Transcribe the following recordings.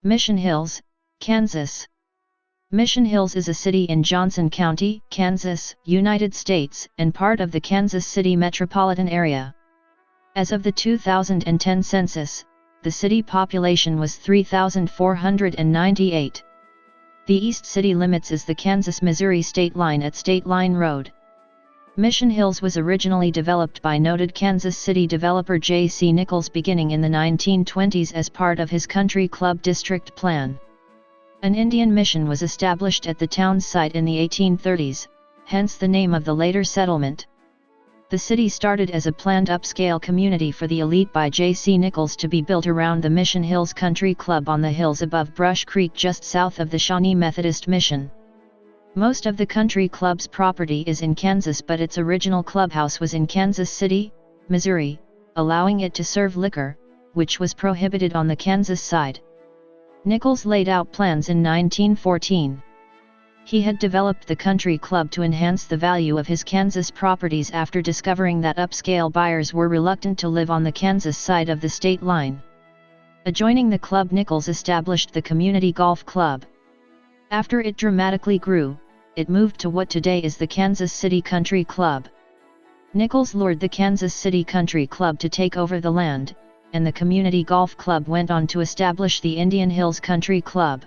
Mission Hills, Kansas. Mission Hills is a city in Johnson County, Kansas, United States, and part of the Kansas City Metropolitan Area. As of the 2010 census, the city population was 3,498. The east city limits is the Kansas-Missouri state line at State Line Road. Mission Hills was originally developed by noted Kansas City developer J.C. Nichols beginning in the 1920s as part of his country club district plan. An Indian mission was established at the town's site in the 1830s, hence the name of the later settlement. The city started as a planned upscale community for the elite by J.C. Nichols to be built around the Mission Hills Country Club on the hills above Brush Creek just south of the Shawnee Methodist Mission. Most of the country club's property is in Kansas, but its original clubhouse was in Kansas City, Missouri, allowing it to serve liquor, which was prohibited on the Kansas side. Nichols laid out plans in 1914. He had developed the country club to enhance the value of his Kansas properties after discovering that upscale buyers were reluctant to live on the Kansas side of the state line. Adjoining the club, Nichols established the Community Golf Club. After it dramatically grew, it moved to what today is the Kansas City Country Club. Nichols lured the Kansas City Country Club to take over the land, and the Community Golf Club went on to establish the Indian Hills Country Club.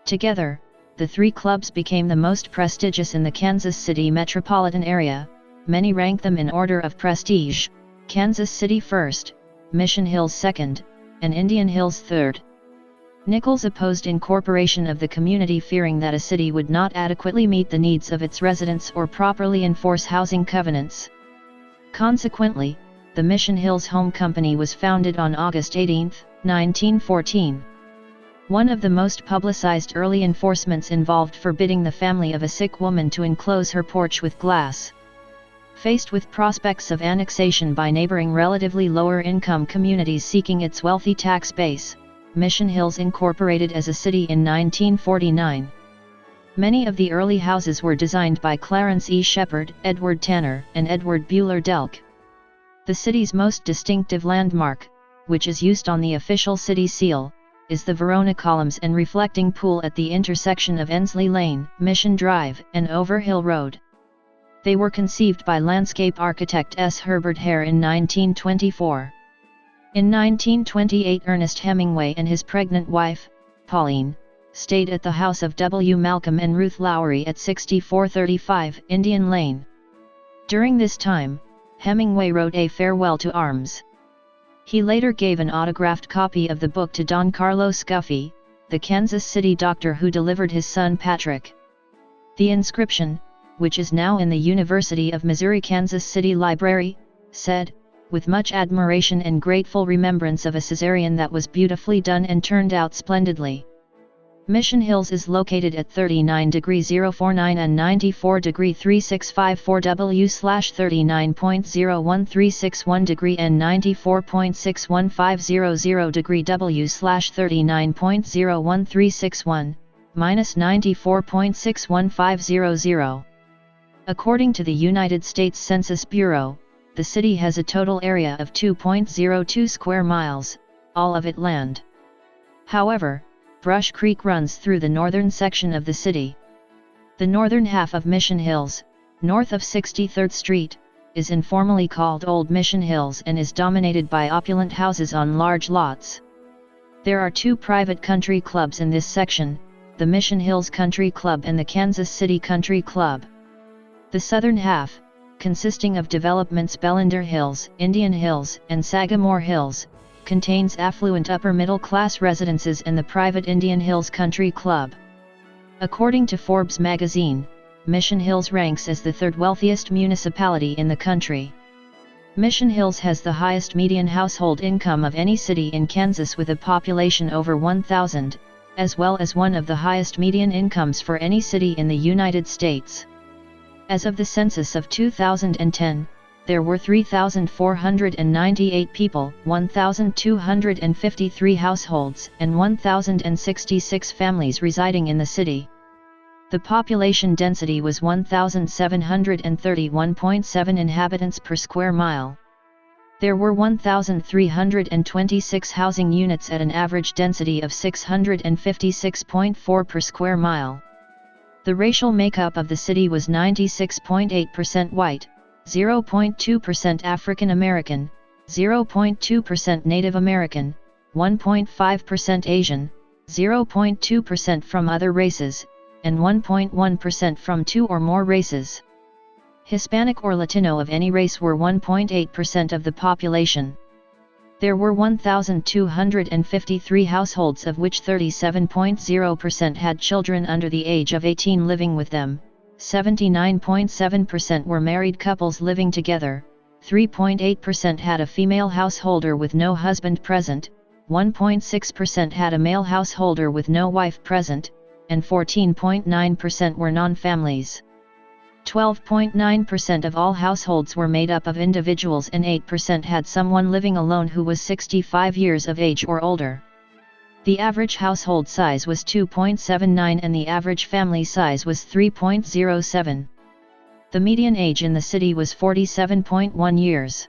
Together, the three clubs became the most prestigious in the Kansas City metropolitan area. Many rank them in order of prestige: Kansas City first, Mission Hills second, and Indian Hills third. Nichols opposed incorporation of the community, fearing that a city would not adequately meet the needs of its residents or properly enforce housing covenants. Consequently, the Mission Hills Home Company was founded on August 18, 1914. One of the most publicized early enforcements involved forbidding the family of a sick woman to enclose her porch with glass. Faced with prospects of annexation by neighboring relatively lower-income communities seeking its wealthy tax base, Mission Hills incorporated as a city in 1949. Many of the early houses were designed by Clarence E. Shepard, Edward Tanner, and Edward Buehler Delk. The city's most distinctive landmark, which is used on the official city seal, is the Verona columns and reflecting pool at the intersection of Ensley Lane, Mission Drive, and Overhill Road. They were conceived by landscape architect S. Herbert Hare in 1924. In 1928, Ernest Hemingway and his pregnant wife, Pauline, stayed at the house of W. Malcolm and Ruth Lowry at 6435 Indian Lane. During this time, Hemingway wrote A Farewell to Arms. He later gave an autographed copy of the book to Don Carlos Guffey, the Kansas City doctor who delivered his son Patrick. The inscription, which is now in the University of Missouri Kansas City Library, said, "With much admiration and grateful remembrance of a cesarean that was beautifully done and turned out splendidly." Mission Hills is located at 39°049 and 94°3654 W/39.01361° and 94.61500° W/39.01361, -94.61500. According to the United States Census Bureau, the city has a total area of 2.02 square miles, all of it land. However, Brush Creek runs through the northern section of the city. The northern half of Mission Hills, north of 63rd Street, is informally called Old Mission Hills and is dominated by opulent houses on large lots. There are two private country clubs in this section, the Mission Hills Country Club and the Kansas City Country Club. The southern half, consisting of developments Bellender Hills, Indian Hills, and Sagamore Hills, contains affluent upper-middle-class residences and the private Indian Hills Country Club. According to Forbes magazine, Mission Hills ranks as the third wealthiest municipality in the country. Mission Hills has the highest median household income of any city in Kansas with a population over 1,000, as well as one of the highest median incomes for any city in the United States. As of the census of 2010, there were 3,498 people, 1,253 households, and 1,066 families residing in the city. The population density was 1,731.7 inhabitants per square mile. There were 1,326 housing units at an average density of 656.4 per square mile. The racial makeup of the city was 96.8% white, 0.2% African American, 0.2% Native American, 1.5% Asian, 0.2% from other races, and 1.1% from two or more races. Hispanic or Latino of any race were 1.8% of the population. There were 1,253 households, of which 37.0% had children under the age of 18 living with them, 79.7% were married couples living together, 3.8% had a female householder with no husband present, 1.6% had a male householder with no wife present, and 14.9% were non-families. 12.9% of all households were made up of individuals and 8% had someone living alone who was 65 years of age or older. The average household size was 2.79 and the average family size was 3.07. The median age in the city was 47.1 years.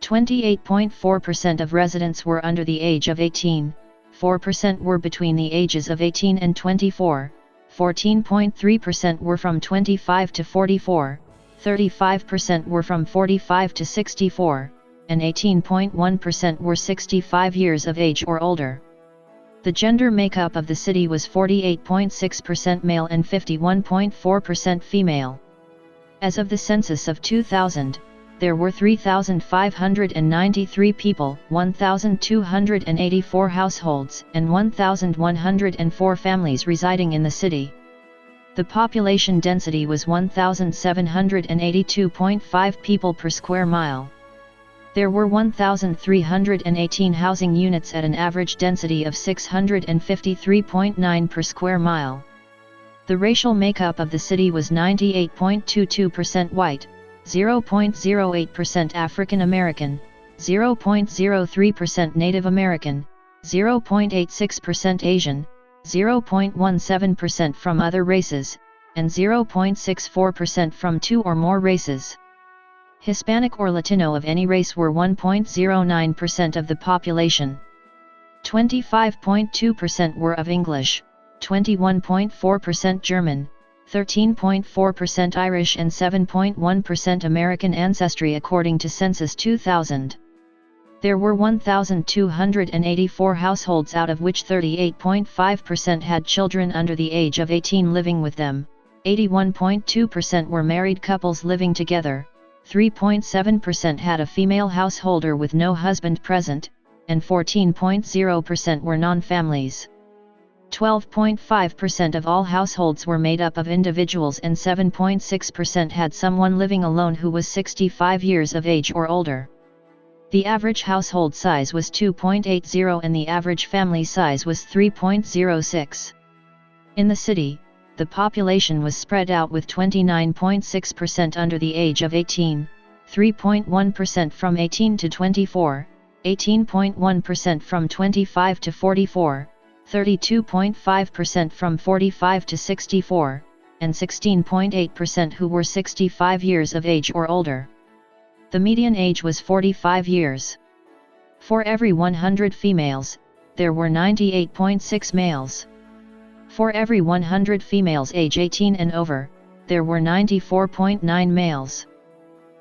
28.4% of residents were under the age of 18, 4% were between the ages of 18 and 24, 14.3% were from 25 to 44, 35% were from 45 to 64, and 18.1% were 65 years of age or older. The gender makeup of the city was 48.6% male and 51.4% female. As of the census of 2000, there were 3,593 people, 1,284 households, and 1,104 families residing in the city. The population density was 1,782.5 people per square mile. There were 1,318 housing units at an average density of 653.9 per square mile. The racial makeup of the city was 98.22% white, 0.08% African American, 0.03% Native American, 0.86% Asian, 0.17% from other races, and 0.64% from two or more races. Hispanic or Latino of any race were 1.09% of the population. 25.2% were of English, 21.4% German, 13.4% Irish and 7.1% American ancestry according to Census 2000. There were 1,284 households, out of which 38.5% had children under the age of 18 living with them, 81.2% were married couples living together, 3.7% had a female householder with no husband present, and 14.0% were non-families. 12.5% of all households were made up of individuals and 7.6% had someone living alone who was 65 years of age or older. The average household size was 2.80 and the average family size was 3.06. In the city, the population was spread out with 29.6% under the age of 18, 3.1% from 18 to 24, 18.1% from 25 to 44, 32.5% from 45 to 64, and 16.8% who were 65 years of age or older. The median age was 45 years. For every 100 females, there were 98.6 males. For every 100 females age 18 and over, there were 94.9 males.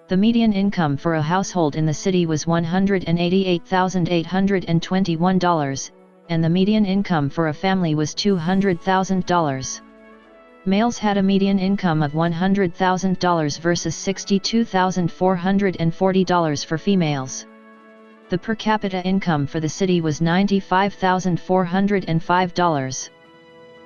The median income for a household in the city was $188,821, and the median income for a family was $200,000. Males had a median income of $100,000 versus $62,440 for females. The per capita income for the city was $95,405.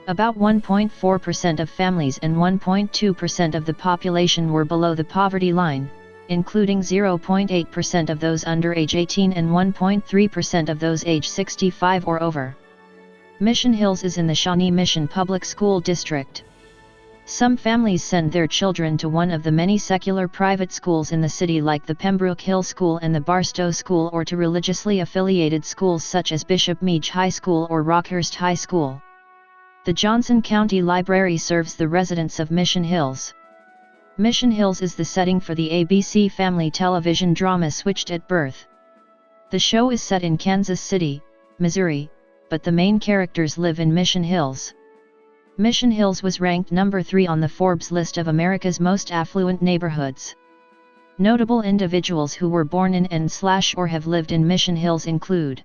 About 1.4% of families and 1.2% of the population were below the poverty line, including 0.8% of those under age 18 and 1.3% of those age 65 or over. Mission Hills is in the Shawnee Mission Public School District. Some families send their children to one of the many secular private schools in the city like the Pembroke Hill School and the Barstow School, or to religiously affiliated schools such as Bishop Meach High School or Rockhurst High School. The Johnson County Library serves the residents of Mission Hills. Mission Hills is the setting for the ABC family television drama Switched at Birth. The show is set in Kansas City, Missouri, but the main characters live in Mission Hills. Mission Hills was ranked number 3 on the Forbes list of America's most affluent neighborhoods. Notable individuals who were born in and/or have lived in Mission Hills include